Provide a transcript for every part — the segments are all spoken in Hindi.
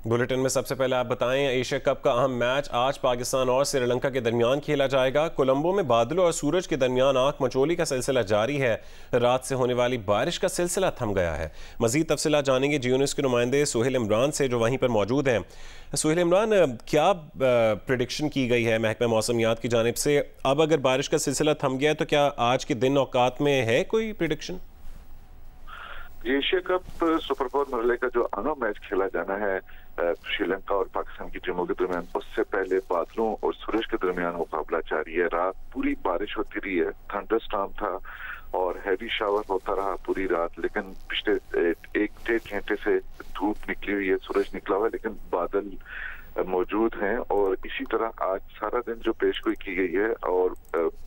बुलेटिन में सबसे पहले आप बताएं, एशिया कप का अहम मैच आज पाकिस्तान और श्रीलंका के दरमियान खेला जाएगा। कोलंबो में बादलों और सूरज के दरमियान आंख मचोली का सिलसिला जारी है। रात से होने वाली बारिश का सिलसिला थम गया है। मजीद तफसीलात जानेंगे जियो न्यूज़ के नुमाइंदे सुहेल इमरान से, जो वहीं पर मौजूद हैं। सुहेल इमरान, क्या प्रेडिक्शन की गई है महकमा मौसमियात की जानिब से? अब अगर बारिश का सिलसिला थम गया तो क्या आज के दिन औकात में है कोई प्रेडिक्शन? एशिया कप सुपर 4 मरहले का जो अहम मैच खेला जाना है श्रीलंका और पाकिस्तान की टीमों के दरमियान, उससे पहले बादलों और सूरज के दरमियान मुकाबला जारी है। रात पूरी बारिश होती रही है, थंडरस्टॉर्म था और हैवी शावर होता रहा पूरी रात, लेकिन पिछले 1-1.5 घंटे से धूप निकली हुई है, सूरज निकला हुआ है, लेकिन बादल मौजूद हैं। और इसी तरह आज सारा दिन जो पेशगोई की गई है और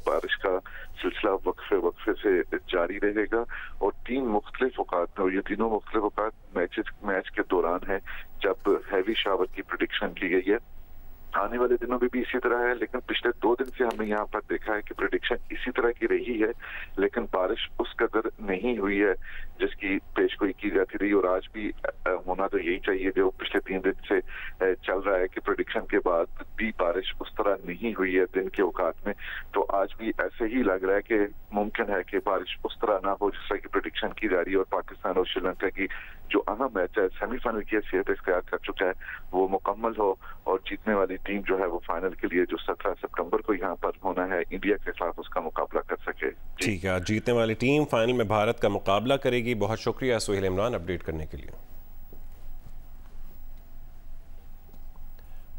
बारिश का सिलसिला वक्फे से जारी रहेगा और 3 मुख्तलिफ औकात में, ये तीनों मुख्तलिफ औकात मैच के दौरान है जब हैवी शावर की प्रेडिक्शन की गई है। आने वाले दिनों में भी इसी तरह है, लेकिन पिछले 2 दिन से हमने यहाँ पर देखा है कि प्रेडिक्शन इसी तरह की रही है, लेकिन बारिश उस कदर नहीं हुई है जिसकी पेशगोई की जाती रही। और आज भी होना तो यही चाहिए जो पिछले 3 दिन से चल रहा है कि प्रेडिक्शन के बाद भी बारिश उस तरह नहीं हुई है दिन के औकात में। तो आज भी ऐसे ही लग रहा है कि मुमकिन है कि बारिश उस तरह ना हो जिस तरह की प्रेडिक्शन की जा रही है। और पाकिस्तान और श्रीलंका की जो अहम मैच है, सेमीफाइनल की हैसियत इख्तियार कर चुका है, वो मुकम्मल हो और जीतने वाली टीम जो है वो फाइनल के लिए जो 17 सितंबर को यहाँ पर होना है इंडिया के खिलाफ, उसका मुकाबला कर सके। ठीक है, जीतने वाली टीम फाइनल में भारत का मुकाबला करेगी। बहुत शुक्रिया सुहेल इमरान अपडेट करने के लिए।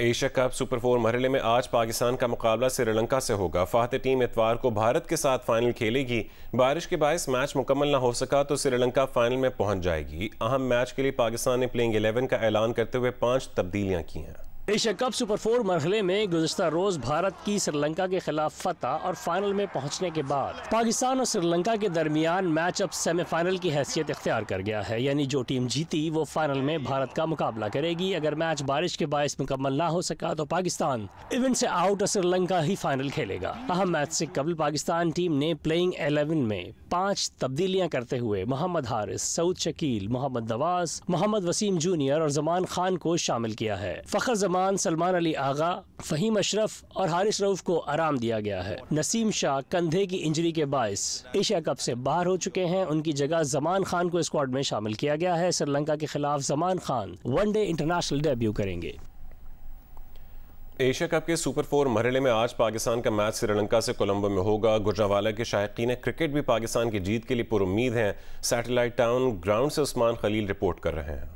एशिया कप सुपर 4 मरहले में आज पाकिस्तान का मुकाबला श्रीलंका से होगा। फातह टीम इतवार को भारत के साथ फाइनल खेलेगी। बारिश के बायस मैच मुकम्मल न हो सका तो श्रीलंका फाइनल में पहुंच जाएगी। अहम मैच के लिए पाकिस्तान ने प्लेइंग 11 का ऐलान करते हुए 5 तब्दीलियां की हैं। एशिया कप सुपर 4 मरहले में गुज़िश्ता रोज़ भारत की श्रीलंका के खिलाफ फतह और फाइनल में पहुंचने के बाद पाकिस्तान और श्रीलंका के दरमियान मैच अब सेमीफाइनल की हैसियत इख्तियार कर गया है। यानी जो टीम जीती वो फाइनल में भारत का मुकाबला करेगी। अगर मैच बारिश के बायस मुकम्मल ना हो सका तो पाकिस्तान इवेंट से आउट और श्रीलंका ही फाइनल खेलेगा। अहम मैच से कबल पाकिस्तान टीम ने प्लेइंग 11 में 5 तब्दीलियां करते हुए मोहम्मद हारिस, सऊद शकील, मोहम्मद नवाज, मोहम्मद वसीम जूनियर और जमान खान को शामिल किया है। फ़खर सलमान अली आगा, फहीम अशरफ और हारिस रऊफ को आराम दिया गया है। नसीम शाह कंधे की इंजरी के बायस एशिया कप से बाहर हो चुके हैं। उनकी जगह जमान खान को स्क्वाड में शामिल किया गया है। श्रीलंका के खिलाफ Zaman Khan one day international debut करेंगे। एशिया कप के सुपर 4 मरहले में आज पाकिस्तान का मैच श्रीलंका से कोलंबो में होगा। गुजरावाला के शायकीन क्रिकेट भी पाकिस्तान की जीत के लिए पुरुम्मीद हैं। सैटेलाइट टाउन ग्राउंड से उस्मान खलील रिपोर्ट कर रहे हैं।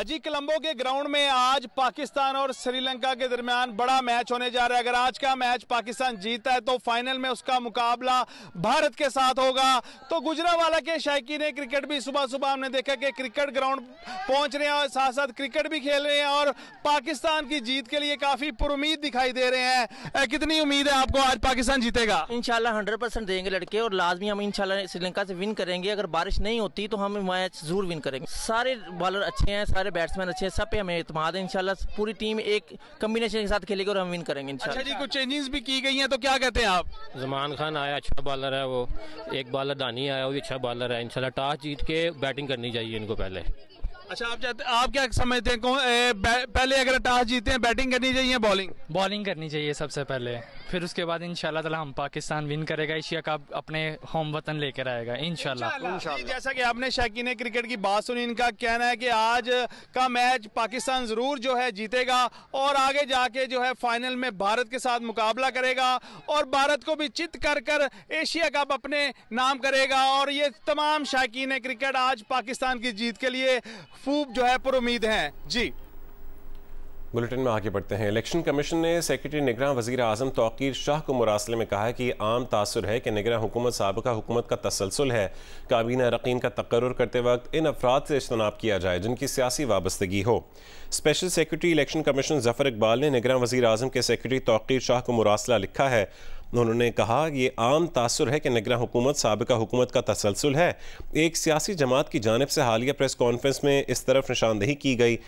जी, कोलंबो के ग्राउंड में आज पाकिस्तान और श्रीलंका के दरमियान बड़ा मैच होने जा रहा है। अगर आज का मैच पाकिस्तान जीतता है तो फाइनल में उसका मुकाबला भारत के साथ होगा। तो गुजरावाला के शायकीन क्रिकेट भी सुबह सुबह हमने देखा कि क्रिकेट ग्राउंड पहुंच रहे हैं और साथ साथ क्रिकेट भी खेल रहे हैं और पाकिस्तान की जीत के लिए काफी पुरुम्मीद दिखाई दे रहे हैं। कितनी उम्मीद है आपको आज पाकिस्तान जीतेगा? इंशाल्लाह 100% देंगे लड़के और लाजमी हम इंशाल्लाह श्रीलंका से विन करेंगे। अगर बारिश नहीं होती तो हम मैच जरूर विन करेंगे। सारे बॉलर अच्छे हैं, सारे बैट्समैन अच्छे हैं, सब पे हमें इत्मीनान है। इंशाल्लाह पूरी टीम एक कॉम्बिनेशन के साथ खेलेगी और हम विन करेंगे इंशाल्लाह। अच्छा जी, कुछ चेंजेस भी की गई हैं तो क्या कहते हैं आप? जमान खान आया, अच्छा बॉलर है वो। एक बॉलर दानी आया, वो भी अच्छा बॉलर है। इंशाल्लाह टॉस जीत के बैटिंग करनी चाहिए इनको पहले। अच्छा, आप क्या समझते हैं पहले अगर टॉस जीते हैं बैटिंग करनी चाहिए बॉलिंग करनी चाहिए सबसे पहले, फिर उसके बाद इंशाल्लाह ताला हम पाकिस्तान विन करेगा, एशिया कप अपने होम वतन लेकर आएगा इंशाल्लाह। जैसा कि आपने शायकीन क्रिकेट की बात सुनी, इनका कहना है कि आज का मैच पाकिस्तान जरूर जो है जीतेगा और आगे जाके जो है फाइनल में भारत के साथ मुकाबला करेगा और भारत को भी चित कर एशिया कप अपने नाम करेगा। और ये तमाम शायकीन क्रिकेट आज पाकिस्तान की जीत के लिए खूब जो है पुरुम्मीद हैं। जी, बुलेटिन में आगे बढ़ते हैं। इलेक्शन कमीशन ने सेक्रेटरी निगरान वज़ीर आज़म तौक़ीर शाह को मुरासले में कहा है कि आम तासुर है कि निगरान हुकूमत साबिक़ा हुकूमत का तसलसल है। काबीना अरकान का तकर्रुर करते वक्त इन अफराद से इज्तनाब किया जाए जिनकी सियासी वाबस्तगी हो। Special secretary election commission Zafar Iqbal ने निगरान वज़ीर आज़म के सेक्रेटरी तौक़ीर शाह को मुरासला लिखा है। उन्होंने कहा ये आम तासुर है कि निगरान हुकूमत साबिक़ा हुकूमत का तसलसल है। एक सियासी जमात की जानिब से हालिया प्रेस कॉन्फ्रेंस में इस तरफ निशानदही की गई।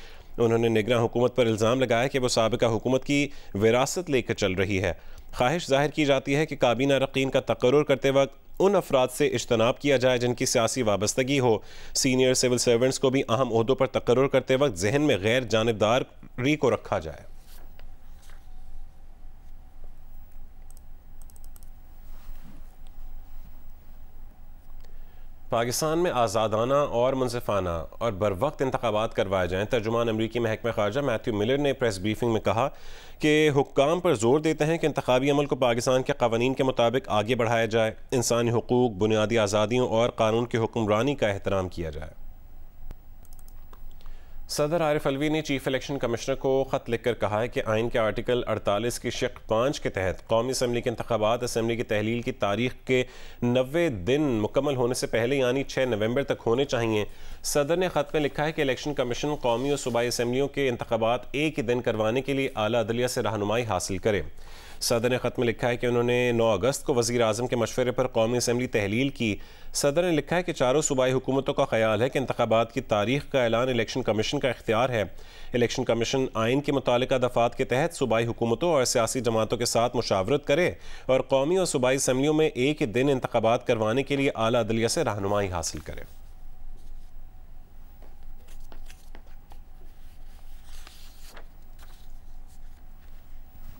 उन्होंने निगरान हुकूमत पर इल्ज़ाम लगाया कि वो साबिक़ा हुकूमत की विरासत लेकर चल रही है। ख्वाहिश जाहिर की जाती है कि काबीना अरकान का तकर्रुर करते वक्त उन अफराद से इज्तनाब किया जाए जिनकी सियासी वाबस्तगी हो। सीनियर सिविल सर्वेंट्स को भी अहम ओहदों पर तकर्रुर करते वक्त जहन में गैर जानिबदारी को रखा जाए। पाकिस्तान में आज़ादाना और मुनसिफाना और बर वक्त इंतखाबात करवाए जाएँ। तर्जुमान अमरीकी महकमा ख़ारजा मैथ्यू मिलर ने प्रेस ब्रीफिंग में कहा कि हुक्काम पर जोर देते हैं कि इंतखाबी अमल को पाकिस्तान के क़वानीन के मुताबिक आगे बढ़ाया जाए, इंसानी हुकूक, बुनियादी आज़ादियों और कानून की हुक्मरानी का एहतराम किया जाए। सदर आरिफ अलवी ने चीफ इलेक्शन कमिश्नर को ख़त लिखकर कहा है कि आइन के आर्टिकल 48 की शिक 5 के तहत कौमी असम्बली के इंतखाबात असम्बली की तहलील की तारीख के 90 दिन मुकम्मल होने से पहले यानी 6 नवंबर तक होने चाहिए। सदर ने ख़त में लिखा है कि इलेक्शन कमीशन कौमी और सूबाई असम्बलियों के इंतखाबात एक ही दिन करवाने के लिए आला अदलिया से रहनुमाई हासिल करे। सदर ने ख़त में लिखा है कि उन्होंने 9 अगस्त को वज़ीर आज़म के मशवरे पर कौमी असम्बली तहलील की। सदर ने लिखा है कि चारों सूबाई हुकूमतों का ख्याल है कि इंतखाबात की तारीख का ऐलान इलेक्शन कमीशन का इख्तियार है। इलेक्शन कमीशन आइन के मुतालिका दफ़ात के तहत सूबाई हुकूमतों और सियासी जमातों के साथ मुशावरत करे और कौमी और सूबाई असम्बलियों में एक ही दिन इंतखाबात करवाने के लिए आला अदलिया से रहनुमाई हासिल करे।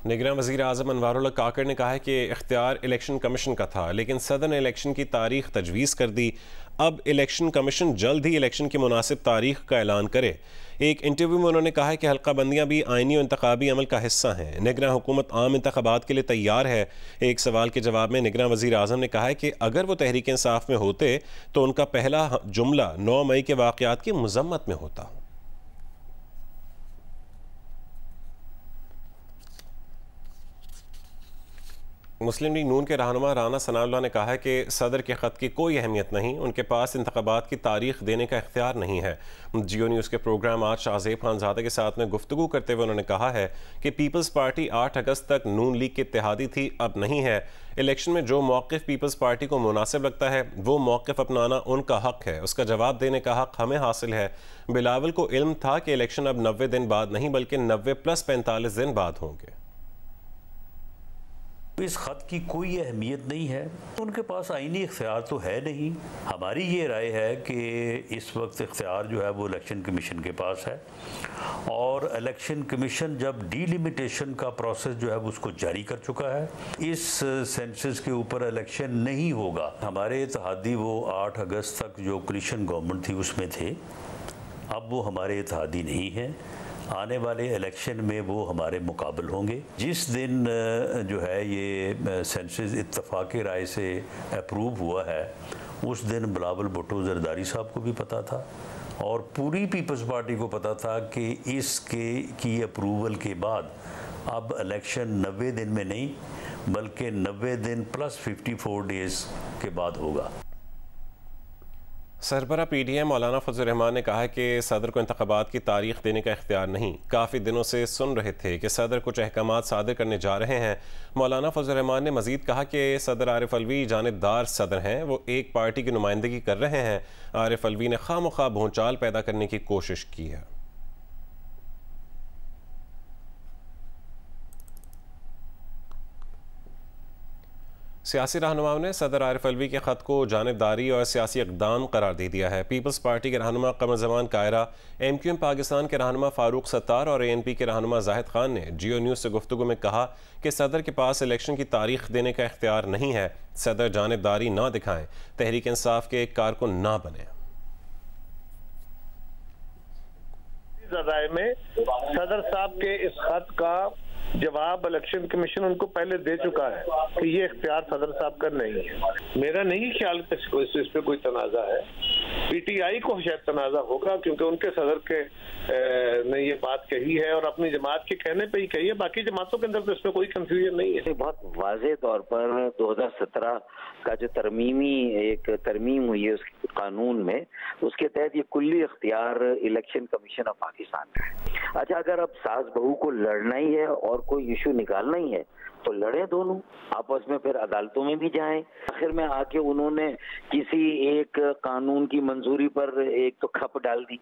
निगरान वज़ीर आज़म अनवारुल्लाह काकड़ ने कहा है कि इख्तियार इलेक्शन कमीशन का था, लेकिन सदर ने इलेक्शन की तारीख तजवीज़ कर दी। अब इलेक्शन कमीशन जल्द ही इलेक्शन की मुनासिब तारीख का ऐलान करे। एक इंटरव्यू में उन्होंने कहा है कि हल्का बंदियाँ भी आइनी और इंतखाबी अमल का हिस्सा हैं। निगरान हुकूमत आम इंतखाबात के लिए तैयार है। एक सवाल के जवाब में निगरान वज़ीर आज़म ने कहा है कि अगर वो तहरीक इंसाफ में होते तो उनका पहला जुमला 9 मई के वाक़यात की मज़म्मत में होता। मुस्लिम लीग नून के रहनुमा राना सनाउल्लाह ने कहा है कि सदर के ख़त की कोई अहमियत नहीं, उनके पास इंतखाबात की तारीख देने का इख्तियार नहीं है। जियो न्यूज़ के प्रोग्राम आज शाहज़ेब खानज़ादा के साथ में गुफ्तगू करते हुए उन्होंने कहा है कि पीपल्स पार्टी 8 अगस्त तक नून लीग की इत्तेहादी थी, अब नहीं है। इलेक्शन में जो मौक़िफ़ पीपल्स पार्टी को मुनासिब लगता है वो मौक़िफ़ अपनाना उनका हक़ है, उसका जवाब देने का हक़ हमें हासिल है। बिलावल को इल्म था कि इलेक्शन अब 90 दिन बाद नहीं बल्कि 90 + 45 दिन बाद होंगे। इस ख़त की कोई अहमियत नहीं है, उनके पास आईनी इख्तियार तो है नहीं। हमारी ये राय है कि इस वक्त इख्तियार जो है वो इलेक्शन कमीशन के पास है और इलेक्शन कमीशन जब डीलिमिटेशन का प्रोसेस जो है उसको जारी कर चुका है, इस सेंसस के ऊपर इलेक्शन नहीं होगा। हमारे इत्तेहादी वो 8 अगस्त तक जो कोलिशन गवर्नमेंट थी उसमें थे, अब वो हमारे इत्तेहादी नहीं है। आने वाले इलेक्शन में वो हमारे मुकाबल होंगे। जिस दिन जो है ये सेंसस इत्तफाक़ी राय से अप्रूव हुआ है उस दिन बिलावल भुट्टो जरदारी साहब को भी पता था और पूरी पीपल्स पार्टी को पता था कि इसके की अप्रूवल के बाद अब इलेक्शन 90 दिन में नहीं बल्कि 90 दिन + 54 डेज़ के बाद होगा। सरबरा PDM मौलाना फजल रहमान ने कहा है कि सदर को इंतखाबात की तारीख देने का इख्तियार नहीं। काफ़ी दिनों से सुन रहे थे कि सदर कुछ अहकामात सादर करने जा रहे हैं। मौलाना फजल रहमान ने मजीद कहा कि सदर आरिफ अलवी जानिबदार सदर हैं, वो एक पार्टी की नुमाइंदगी कर रहे हैं। आरिफ अलवी ने खामख्वाह भूचाल पैदा करने की कोशिश की है। सियासी रहनुमाओं ने सदर आरिफ अलवी के ख़त को जानिबदारी और सियासी इक़दाम करार दे दिया है। पीपल्स पार्टी के रहनुमा कमर जमान कायरा, MQM पाकिस्तान के रहनुमा फारूक सत्तार और ANP के रहनुमा जाहिद खान ने जियो न्यूज़ से गुफ्तगू में कहा कि सदर के पास इलेक्शन की तारीख देने का इख्तियार नहीं है। सदर जानिबदारी ना दिखाएं, तहरीक इंसाफ के एक कारकुन ना बने। राय में सदर साहब के इस खत का जवाब इलेक्शन कमीशन उनको पहले दे चुका है कि ये इख्तियार सदर साहब का नहीं है। मेरा नहीं ख्याल कि इस पे कोई तनाज़ा है। PTI को शायद तनाज़ा होगा क्योंकि उनके सदर के ने ये बात कही है और अपनी जमात के कहने पे ही कही है। बाकी जमातों के अंदर तो इसमें कोई कंफ्यूजन नहीं है। बहुत वाज़ेह तौर पर 2017 का जो तरमीम हुई है उस कानून में, उसके तहत ये कुल्ली इख्तियार इलेक्शन कमीशन ऑफ पाकिस्तान का है। अच्छा, अगर अब सास बहू को लड़ना ही है और कोई इशू निकालना ही है तो लड़े दोनों आपस में, फिर अदालतों में भी जाएं। आखिर में आके उन्होंने किसी एक कानून की मंजूरी पर एक तो खप डाल दी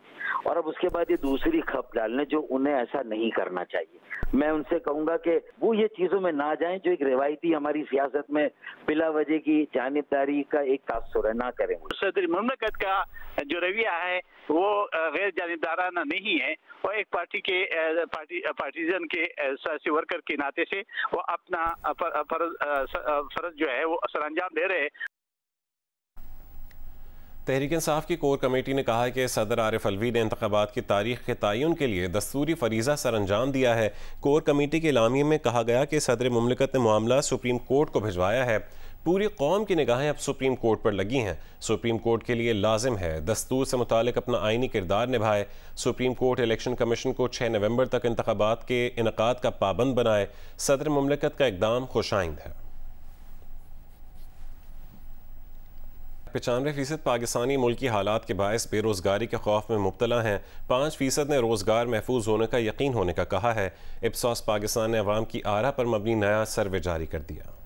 और अब उसके बाद ये दूसरी खप डालने, जो उन्हें ऐसा नहीं करना चाहिए। मैं उनसे कहूंगा कि वो ये चीजों में ना जाएं जो एक रिवायती हमारी सियासत में बिला वजह की जानिबदारी का एक तासुर है, ना करें। सदर मुमलकत का जो रवैया है वो गैर जानिबदाराना नहीं है और एक पार्टी के पार्टीजन के सियासी वर्कर के नाते से वो अपना फर्ज जो है वो सरअंजाम दे रहे हैं। तहरीक इंसाफ की कोर कमेटी ने कहा है कि सदर आरिफ अलवी ने इंतखाबात की तारीख के तयन के लिए दस्तूरी फरीज़ा सर अंजाम दिया है। कोर कमेटी के एलामिया में कहा गया कि सदर मुमलिकत ने मामला सुप्रीम कोर्ट को भिजवाया है। पूरी कौम की निगाहें अब सुप्रीम कोर्ट पर लगी हैं। सुप्रीम कोर्ट के लिए लाजिम है दस्तूर से मुतालिक अपना आइनी किरदार निभाए। सुप्रीम कोर्ट इलेक्शन कमीशन को 6 नवंबर तक इंतखाबात के इनकाद का पाबंद बनाए। सदर मुमलिकत का इकदाम खुशाइंद है। 95% पाकिस्तानी मुल्की हालात के बायस बेरोज़गारी के खौफ में मुब्तला हैं। 5% ने रोज़गार महफूज होने का यकीन होने का कहा है। इप्सॉस पाकिस्तान ने अवाम की आरा पर मबनी नया सर्वे जारी कर दिया।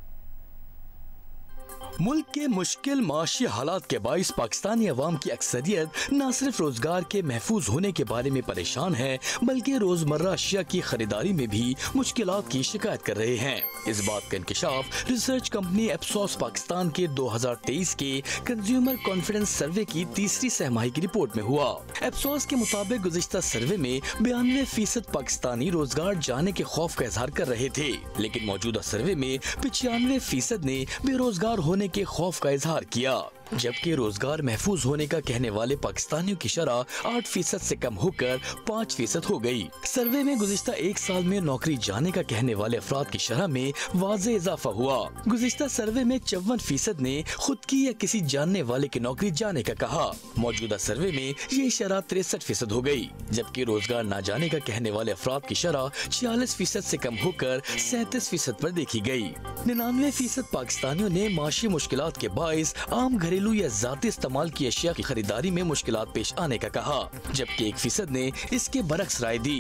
मुल्क के मुश्किल माशी हालात के बाइस पाकिस्तानी अवाम की अक्सरियत न सिर्फ रोजगार के महफूज होने के बारे में परेशान है, बल्कि रोजमर्रा अशिया की खरीदारी में भी मुश्किलात की शिकायत कर रहे हैं। इस बात का इंकशाफ रिसर्च कंपनी एप्सॉस पाकिस्तान के 2023 के कंज्यूमर कॉन्फिडेंस सर्वे की तीसरी सहमाही की रिपोर्ट में हुआ। एप्सॉस के मुताबिक गुज़िश्ता सर्वे में 92% पाकिस्तानी रोजगार जाने के खौफ का इजहार कर रहे थे, लेकिन मौजूदा सर्वे में 95% ने बेरोजगार होने के खौफ का इजहार किया, जबकि रोजगार महफूज होने का कहने वाले पाकिस्तानियों की शरह 8% से कम होकर 5% हो गई। सर्वे में गुज़िश्ता एक साल में नौकरी जाने का कहने वाले अफराद की शरह में वाज़े इजाफा हुआ। गुज़िश्ता सर्वे में 54% ने खुद की या किसी जानने वाले की नौकरी जाने का कहा। मौजूदा सर्वे में ये शरह 63% हो गई, जबकि रोजगार न जाने का कहने वाले अफराद की शरह 46% से कम होकर 37% पर देखी गई। 99% पाकिस्तानियों ने माशी मुश्किलात के बाइस आम घरेलू या जाती इस्तेमाल की अशिया की खरीदारी में मुश्किलात पेश आने का कहा, जबकि 1% ने इसके बरक्स राय दी।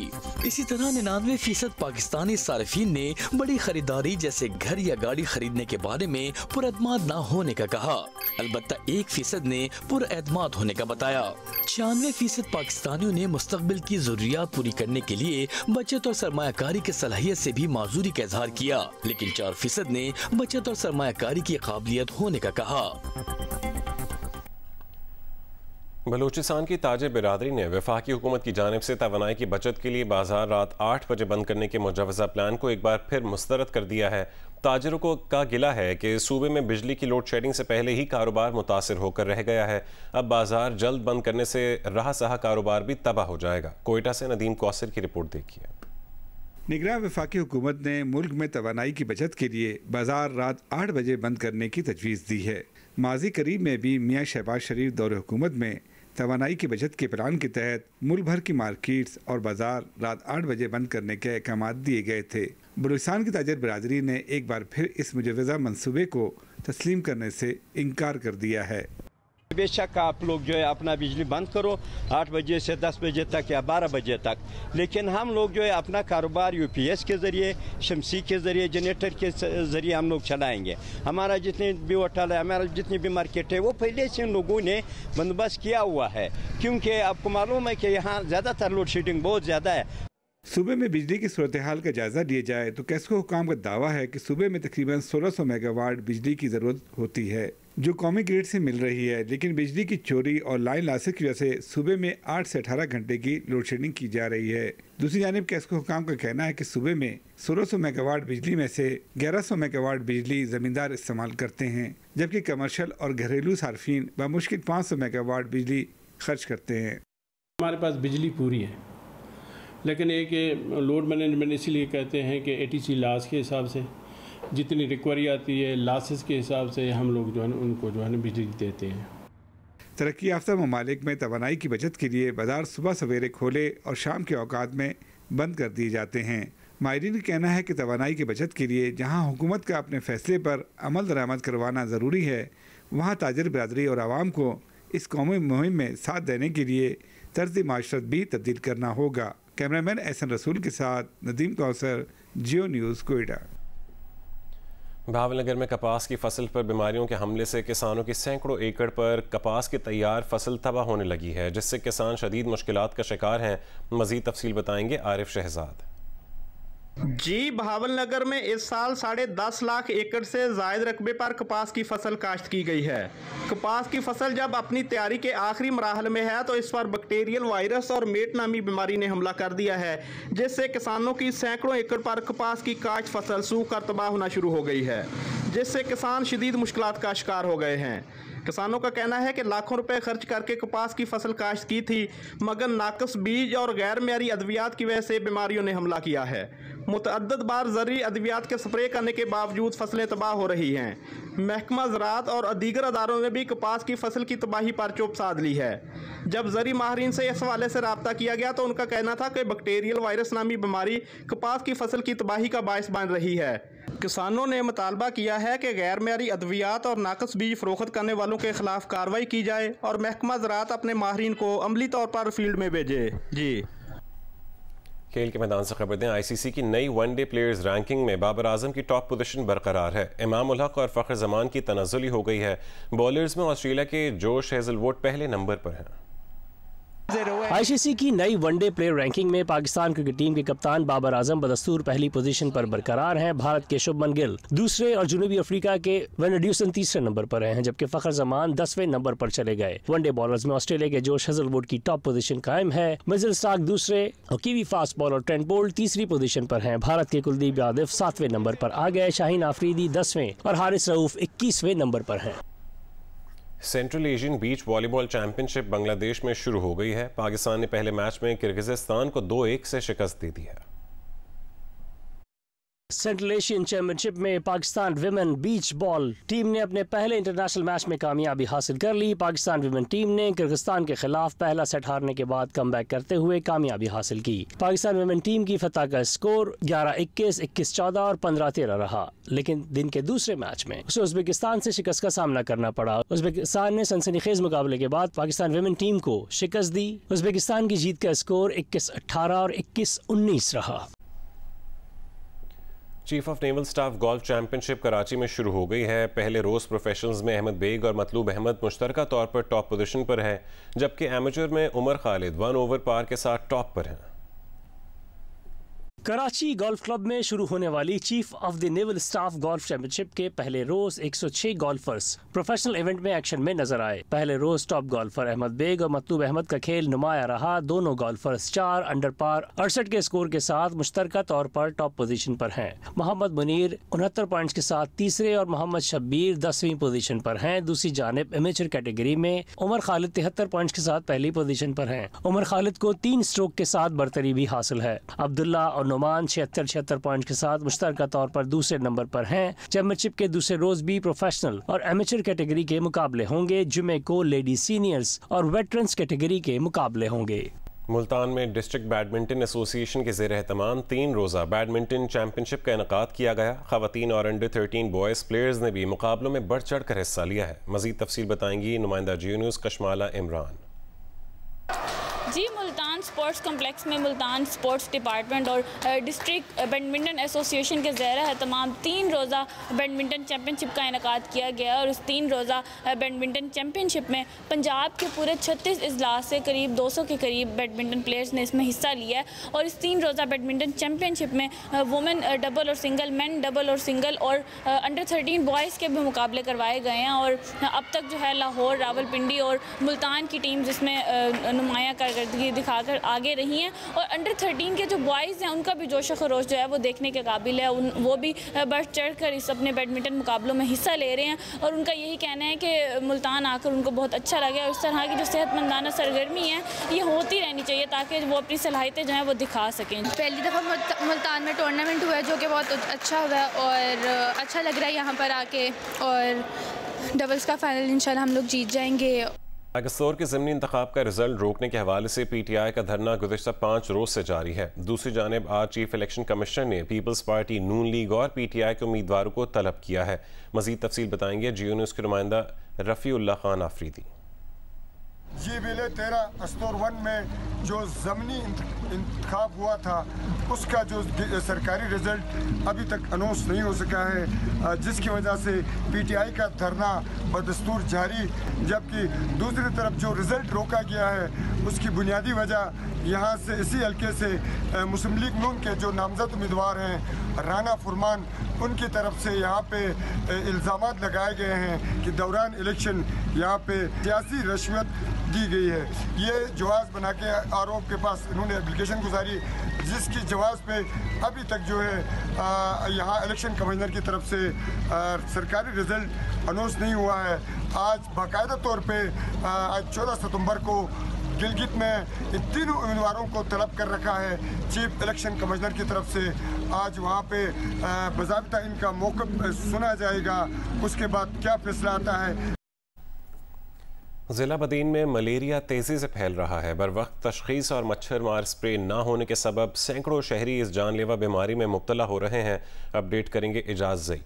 इसी तरह 99% पाकिस्तानी सारिफीन ने बड़ी खरीदारी जैसे घर या गाड़ी खरीदने के बारे में पुरअतमाद न होने का कहा। अलबत्ता 1% ने पुरअतमाद होने का बताया। 96% पाकिस्तानियों ने मुस्तकबिल की जरूरियात पूरी करने के लिए बचत और सरमायाकारी की सलाहियत से भी माजूरी का इजहार किया, लेकिन 4% ने बचत और सरमायाकारी की काबिलियत होने का कहा। बलूचिस्तान की ताजिर बिरादरी ने वफाकी हुकूमत की जानिब से तवानाई की बचत के लिए बाजार रात 8 बजे बंद करने के मुजवज़ा प्लान को एक बार फिर मुस्तरद कर दिया है। ताजिरों को का गिला है कि सूबे में बिजली की लोड शेडिंग से पहले ही कारोबार मुतासिर होकर रह गया है। अब बाजार जल्द बंद करने से रहा सहा कारोबार भी तबाह हो जाएगा। कोयटा से नदीम कौसर की रिपोर्ट देखिए। निगरान वफाकी हुकूमत ने मुल्क में तवानाई की बचत के लिए बाजार रात 8 बजे बंद करने की तजवीज़ दी है। माजी करीब में भी मियाँ शहबाज शरीफ दौरे हुकूमत में तवानाई की बचत के प्लान के तहत मुल्क भर की मार्केट्स और बाजार रात 8 बजे बंद करने के अहकाम दिए गए थे। बलूचिस्तान की ताजिर बिरादरी ने एक बार फिर इस मुजवज़ा मंसूबे को तस्लीम करने से इनकार कर दिया है। बेशक आप लोग जो है अपना बिजली बंद करो 8 बजे से 10 बजे तक या 12 बजे तक, लेकिन हम लोग जो है अपना कारोबार UPS के ज़रिए, शमसी के ज़रिए, जनरेटर के ज़रिए हम लोग चलाएंगे। हमारा जितने भी होटल है, हमारा जितनी भी मार्केट है, वो पहले से लोगों ने बंदोबस्त किया हुआ है, क्योंकि आपको मालूम है कि यहाँ ज़्यादातर लोड शेडिंग बहुत ज़्यादा है। सूबे में बिजली की सूरत हाल का जायजा लिया जाए तो कैस्को हुकाम का दावा है कि सूबे में तकरीबन 1600 मेगावाट बिजली की ज़रूरत होती है, जो कौमी ग्रिड से मिल रही है, लेकिन बिजली की चोरी और लाइन लॉसेस की वजह से सूबे में 8 से 18 घंटे की लोड शेडिंग की जा रही है। दूसरी जानिब कैस्को हुकाम का कहना है कि सूबे में 1600 मेगावाट बिजली में से 1100 मेगावाट बिजली ज़मींदार इस्तेमाल करते हैं, जबकि कमर्शियल और घरेलू सार्फिन बामुश्किल 500 मेगावाट बिजली खर्च करते हैं। हमारे पास बिजली पूरी है, लेकिन एक लोड मैनेजमेंट इसलिए कहते हैं कि ATC लॉस के हिसाब से जितनी रिकवरी आती है लॉसेस के हिसाब से हम लोग जो है उनको जो है बिजली देते हैं। तरक्की याफ्ता ममालिक में तवानाई की बचत के लिए बाजार सुबह सवेरे खोले और शाम के औकात में बंद कर दिए जाते हैं। माहिरीन का कहना है कि तवानाई की बचत के लिए जहाँ हुकूमत का अपने फैसले पर अमल दरामद करवाना ज़रूरी है, वहाँ ताजिर बिरादरी और आवाम को इस कौमी मुहिम में साथ देने के लिए तर्ज माशरत भी तब्दील करना होगा। कैमरामैन एहसन रसूल के साथ नदीम कौसर, जियो न्यूज़, कोयटा। भावलनगर में कपास की फसल पर बीमारियों के हमले से किसानों की सैकड़ों एकड़ पर कपास की तैयार फसल तबाह होने लगी है, जिससे किसान शदीद मुश्किलात का शिकार हैं। मजीद तफसील बताएंगे आरिफ शहजाद। जी, भावलनगर में इस साल 10.5 लाख एकड़ से जायद रकबे पर कपास की फसल काश्त की गई है। कपास की फसल जब अपनी तैयारी के आखिरी मराहल में है तो इस पर बैक्टीरियल वायरस और मेट नामी बीमारी ने हमला कर दिया है, जिससे किसानों की सैकड़ों एकड़ पर कपास की काश्त फसल सूख कर तबाह होना शुरू हो गई है, जिससे किसान शदीद मुश्किलात का शिकार हो गए हैं। किसानों का कहना है कि लाखों रुपए खर्च करके कपास की फसल काश्त की थी, मगर नाकस बीज और गैर मेयारी अद्वियात की वजह से बीमारियों ने हमला किया है। मुतअद्दिद बार ज़रूरी अद्वियात के स्प्रे करने के बावजूद फसलें तबाह हो रही हैं। महकमा ज़राअत और दीगर अदारों ने भी कपास की फसल की तबाही पर चुप साध ली है। जब ज़री माहरीन से इस हवाले से रब्ता किया गया तो उनका कहना था कि बैक्टीरियल वायरस नामी बीमारी कपास की फसल की तबाही का बायस बन रही है। किसानों ने मुतालबा किया है कि गैर मेयारी अद्वियात और नाकस बीज फरोख्त करने वालों के खिलाफ कार्रवाई की जाए और महकमा ज़राअत अपने माहरीन को अमली तौर पर फील्ड में भेजे। जी, खेल के मैदान से खबर दें। आईसीसी की नई वनडे प्लेयर्स रैंकिंग में बाबर आजम की टॉप पोजीशन बरकरार है। इमाम उल हक और फ़ख्र ज़मान की तनज़्ज़ुली हो गई है। बॉलर्स में ऑस्ट्रेलिया के जोश हेज़लवुड पहले नंबर पर हैं। आईसीसी की नई वनडे प्लेयर रैंकिंग में पाकिस्तान क्रिकेट टीम के कप्तान बाबर आजम बदस्तूर पहली पोजीशन पर बरकरार हैं। भारत के शुभमन गिल दूसरे और जनूबी अफ्रीका के वेन ड्यूसन तीसरे नंबर पर हैं, जबकि फ़ख्र ज़मान 10वें नंबर पर चले गए। वनडे बॉलर्स में ऑस्ट्रेलिया के जोश हेज़लवुड की टॉप पोजीशन कायम है। मिचेल स्टार्क दूसरे और kiwi fast bowler Trent Boult तीसरी पोजीशन पर हैं। भारत के कुलदीप यादव 7वें नंबर पर आ गए। शाहीन आफरीदी 10वें और हारिस रऊफ 21वें नंबर पर हैं। Central Asian beach volleyball championship Bangladesh में शुरू हो गई है। पाकिस्तान ने पहले मैच में किर्गिज़स्तान को 2-1 से शिकस्त दे दी है। सेंट्रल एशियन चैंपियनशिप में पाकिस्तान विमेन बीच बॉल टीम ने अपने पहले इंटरनेशनल मैच में कामयाबी हासिल कर ली। पाकिस्तान विमेन टीम ने किर्गिस्तान के खिलाफ पहला सेट हारने के बाद कमबैक करते हुए कामयाबी हासिल की। पाकिस्तान विमेन टीम की फतह का स्कोर 11-21, 21-14 और 15-13 रहा, लेकिन दिन के दूसरे मैच में उसे उज़्बेकिस्तान से शिकस्त का सामना करना पड़ा। उज़्बेकिस्तान ने सनसनीखेज मुकाबले के बाद पाकिस्तान विमेन टीम को शिकस्त दी। उज़्बेकिस्तान की जीत का स्कोर 21-18 और 21-19 रहा। Chief of naval staff golf championship Karachi में शुरू हो गई है। पहले रोज़ प्रोफेशनल्स में अहमद बेग और मतलूब अहमद मुश्तरका तौर पर टॉप पोजीशन पर है, जबकि एमेचर में उमर खालिद 1 ओवर पार के साथ टॉप पर हैं। कराची गोल्फ क्लब में शुरू होने वाली chief of the naval staff golf championship के पहले रोज 106 गोल्फर्स प्रोफेशनल इवेंट में एक्शन में नजर आए। पहले रोज टॉप गोल्फर अहमद बेग और मतलूब अहमद का खेल नुमाया रहा। दोनों गोल्फर्स 4 अंडर पार 68 के स्कोर के साथ मुश्तरका तौर पर टॉप पोजीशन पर हैं। मोहम्मद मुनीर 69 पॉइंट्स के साथ तीसरे और मोहम्मद शब्बीर 10वीं पोजीशन पर हैं। दूसरी जानिब एमेचर कैटेगरी में उमर खालिद 73 पॉइंट्स के साथ पहली पोजीशन पर हैं। उमर खालिद को 3 स्ट्रोक के साथ बरतरी भी हासिल है। अब्दुल्ला और नुमान 76 पॉइंट के साथ मुश्तरका तौर पर दूसरे नंबर पर हैं। चैंपियनशिप के दूसरे रोज भी प्रोफेशनल और एमेचर कैटेगरी के मुकाबले होंगे। जुमे को लेडी सीनियर्स और वेटरन्स कैटेगरी के मुकाबले होंगे। मुल्तान में डिस्ट्रिक्ट बैडमिंटन एसोसिएशन के ज़ेर एहतमाम 3 रोज़ा बैडमिंटन चैंपियनशिप का इनेकाद किया गया। ख़वातीन और अंडर 13 बॉयज़ प्लेयर्स ने भी मुकाबलों में बढ़ चढ़ कर हिस्सा लिया है। मज़ीद तफसील बताएंगी नुमाइंदा जियो न्यूज़ कशमाला इमरान। जी, मुल्तान स्पोर्ट्स कम्प्लेक्स में मुल्तान स्पोर्ट्स डिपार्टमेंट और डिस्ट्रिक्ट बैडमिंटन एसोसिएशन के ज़ेर एहतमाम 3 रोज़ा बैडमिंटन चैम्पियनशिप का इनेकाद किया गया और इस 3 रोज़ा बैडमिंटन चैम्पियनशिप में पंजाब के पूरे 36 इजलास से करीब 200 के करीब बैडमिंटन प्लेयर्स ने इसमें हिस्सा लिया है। और इस 3 रोज़ा बैडमिंटन चैम्पियनशिप में वुमेन डबल और सिंगल, मेन डबल और सिंगल और अंडर 13 बॉयज़ के भी मुकाबले करवाए गए हैं। और अब तक जो है लाहौर, रावलपिंडी और मुल्तान की टीम जिसमें नुमायाँ कारकर्दगी दिखाकर आगे रही हैं। और अंडर 13 के जो बॉयज़ हैं उनका भी जोश खरोश जो है वो देखने के काबिल है। वो भी बढ़ चढ़ कर इस अपने बैडमिंटन मुकाबलों में हिस्सा ले रहे हैं और उनका यही कहना है कि मुल्तान आकर उनको बहुत अच्छा लगा और इस तरह की जो सेहतमंदाना सरगर्मी है ये होती रहनी चाहिए ताकि वो अपनी सलाहियतें जो हैं वो दिखा सकें। पहली दफ़ा मुल्तान में टूर्नामेंट हुआ है जो कि बहुत अच्छा हुआ है और अच्छा लग रहा है यहाँ पर आके, और डबल्स का फाइनल इंशाल्लाह हम लोग जीत जाएंगे। अगस्तौर के ज़मीनी इंतखाब का रिजल्ट रोकने के हवाले से PTI का धरना गुज़िश्ता 5 रोज़ से जारी है। दूसरी जानिब आज चीफ इलेक्शन कमिश्नर ने पीपल्स पार्टी, नून लीग और PTI के उम्मीदवारों को तलब किया है। मज़ीद तफसील बताएंगे जियो न्यूज़ के नुमाइंदा रफ़ीउल्लाह खान आफरीदी। ये वेले 13 अस्तूर 1 में जो ज़मीनी इंतखाब हुआ था उसका जो सरकारी रिजल्ट अभी तक अनाउंस नहीं हो सका है, जिसकी वजह से PTI का धरना बदस्तूर जारी, जबकि दूसरी तरफ जो रिजल्ट रोका गया है उसकी बुनियादी वजह यहाँ से इसी हल्के से मुस्लिम लीग नून के जो नामजद उम्मीदवार हैं राना फुरमान, उनकी तरफ से यहाँ पे इल्ज़ामात लगाए गए हैं कि दौरान इलेक्शन यहाँ पे सियासी रिश्वत दी गई है। ये जवाब बना के आरोप के पास इन्होंने एप्लीकेशन गुजारी, जिसकी जवाब पे अभी तक जो है यहाँ इलेक्शन कमिश्नर की तरफ से सरकारी रिजल्ट अनाउंस नहीं हुआ है। आज बाकायदा तौर पे आज 14 सितंबर को गिलगित में इन तीनों उम्मीदवारों को तलब कर रखा है चीफ इलेक्शन कमिश्नर की तरफ से। आज वहाँ पे बाज़ाब्ता इनका मौक़िफ़ सुना जाएगा, उसके बाद क्या फैसला आता है। ज़िला बदीन में मलेरिया तेज़ी से फैल रहा है। बर वक्त तशख़ीस और मच्छर मार स्प्रे ना होने के सबब सैकड़ों शहरी इस जानलेवा बीमारी में मुब्तला हो रहे हैं। अपडेट करेंगे एजाज ज़ई।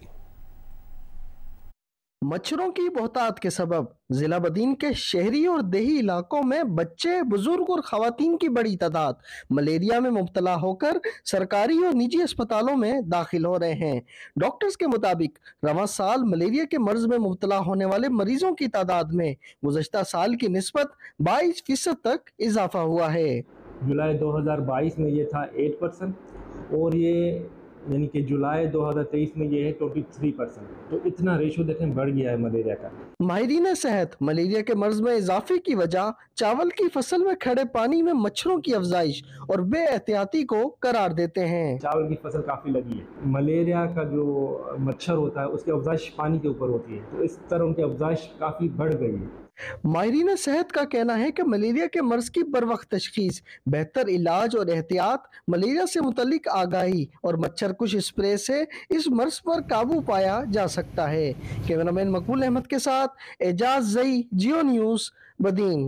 मच्छरों की बहुतात के सबब जिला बदीन के शहरी और देही इलाकों में बच्चे, बुजुर्ग और खवातीन की बड़ी तादाद मलेरिया में मुब्तला होकर सरकारी और निजी अस्पतालों में दाखिल हो रहे हैं। डॉक्टर्स के मुताबिक रवां साल मलेरिया के मर्ज में मुब्तला होने वाले मरीजों की तादाद में गुज़श्ता साल की निस्बत 22% तक इजाफा हुआ है। जुलाई 2022 में ये था 8% और ये यानी कि जुलाई 2023 में ये है 23%। तो इतना रेशो देखें बढ़ गया है मलेरिया का। माहिरीन सेहत मलेरिया के मर्ज में इजाफे की वजह चावल की फसल में खड़े पानी में मच्छरों की अफजाइश और बेएहतियाती को करार देते हैं। चावल की फसल काफ़ी लगी है, मलेरिया का जो मच्छर होता है उसकी अफजाइश पानी के ऊपर होती है, तो इस तरह उनकी अफजाइश काफ़ी बढ़ गई है। माहिरीन सेहत का कहना है कि मलेरिया के मर्ज की बरवक्त तशखीस, बेहतर इलाज और एहतियात, मलेरिया से मुतल्लिक आगाही और मच्छर कुश स्प्रे से इस मर्ज पर काबू पाया जा सकता है। कैमरामैन मकबूल अहमद के साथ एजाज ज़ई, जियो न्यूज़, बदीन।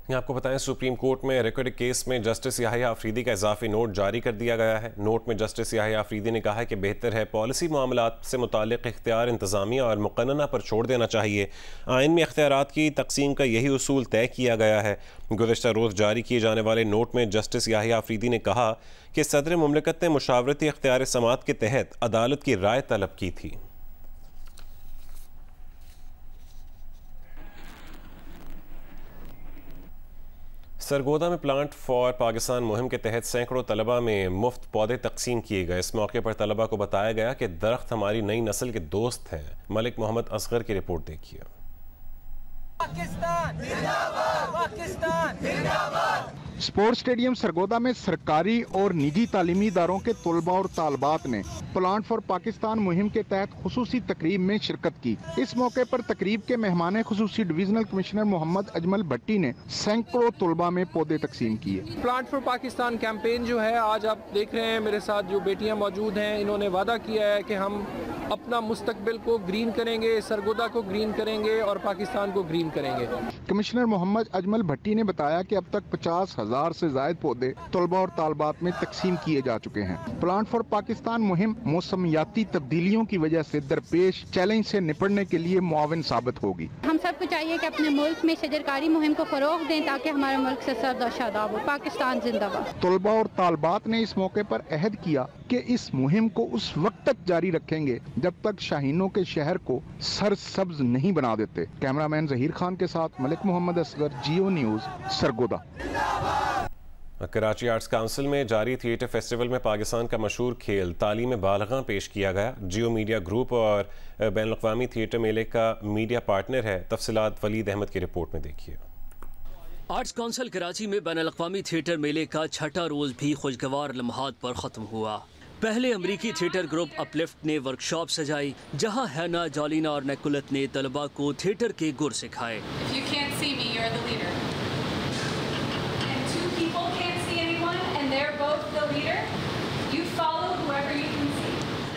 आपको बताएं सुप्रीम कोर्ट में रिकॉर्ड केस में जस्टिस याहिया अफरीदी का इजाफी नोट जारी कर दिया गया है। नोट में जस्टिस याहिया अफरीदी ने कहा है कि बेहतर है पॉलिसी मामलात से मुतालिक इख्तियार इंतजामिया और मुक़न्नना पर छोड़ देना चाहिए। आइन में इख्तियारात की तकसीम का यही उसूल तय किया गया है। गुज़श्ता रोज़ जारी किए जाने वाले नोट में जस्टिस याहिया अफरीदी ने कहा कि सदर मुमलिकत ने मुशावरती इख्तियार समात के तहत अदालत की राय तलब की थी। सरगोदा में प्लांट फॉर पाकिस्तान मुहिम के तहत सैकड़ों तलबा में मुफ्त पौधे तकसीम किए गए। इस मौके पर तलबा को बताया गया कि दरख्त हमारी नई नस्ल के दोस्त हैं। मलिक मोहम्मद असगर की रिपोर्ट देखिए। पाकिस्तान जिंदाबाद, पाकिस्तान जिंदाबाद। स्पोर्ट्स स्टेडियम सरगोदा में सरकारी और निजी तालीमी इदारों के तलबा और तालबात ने प्लांट फॉर पाकिस्तान मुहिम के तहत खुसूसी तकरीब में शिरकत की। इस मौके पर तकरीब के मेहमान खुसूसी डिविजनल कमिश्नर मोहम्मद अजमल भट्टी ने सैकड़ों तलबा में पौधे तकसीम किए। प्लांट फॉर पाकिस्तान कैंपेन जो है, आज आप देख रहे हैं मेरे साथ जो बेटियां मौजूद हैं, इन्होंने वादा किया है कि हम अपना मुस्तकबिल को ग्रीन करेंगे, सरगोदा को ग्रीन करेंगे और पाकिस्तान को ग्रीन करेंगे। कमिश्नर मोहम्मद अजमल भट्टी ने बताया कि अब तक 50,000 से ज्यादा पौधे तलबा और तालबात में तकसीम किए जा चुके हैं। प्लांट फॉर पाकिस्तान मुहिम मौसमियाती तब्दीलियों की वजह से दरपेश चैलेंज से निपटने के लिए मुआविन साबित होगी। हम सबको चाहिए कि अपने मुल्क में शजरकारी मुहिम को फरोग दें ताकि हमारा मुल्क से सर्द और शादाब हो। पाकिस्तान जिंदाबाद। तलबा और तालबात ने इस मौके पर अहद किया कि इस मुहिम को उस वक्त तक जारी रखेंगे जब तक शाहीनों के शहर को सरसब्ज नहीं बना देते। कैमरामैन जहीर खान के साथ Malik Mohammad Asghar, Geo news, Sargodha. Karachi arts council में जारी थिएटर फेस्टिवल में पाकिस्तान का मशहूर खेल तालीम बालगां पेश किया गया। जियो मीडिया ग्रुप और बैन अक़वामी थिएटर मेले का मीडिया पार्टनर है। तफसीलात वलीद अहमद की रिपोर्ट में देखिए। आर्ट्स काउंसिल कराची में बैन अक़वामी थिएटर मेले का छठा रोज भी खुशगवार लम्हात पर ख़त्म हुआ। पहले अमरीकी थिएटर ग्रुप अपलिफ्ट ने वर्कशॉप सजाई, जहां हैना, जॉलिना और नेकुलत ने तलबा को थिएटर के गुर सिखाए।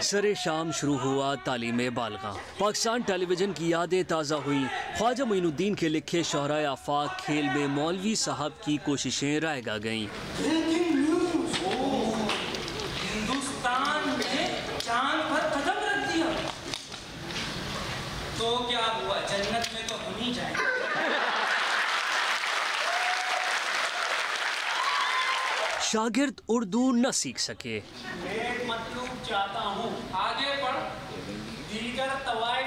सरे शाम शुरू हुआ तालीम बालगा। पाकिस्तान टेलीविजन की यादें ताज़ा हुई। ख्वाजा मोइनुद्दीन के लिखे शोहराए आफाक खेल में मौलवी साहब की कोशिशें रायगा गईं। हिंदुस्तान ने चांद पर कदम रख दिया तो क्या हुआ, जन्नत में तो हम ही जाएंगे। शागिर्द उर्दू न सीख सके। एक मतलब चाहता हूँ आगे बढ़ दीगर तवाय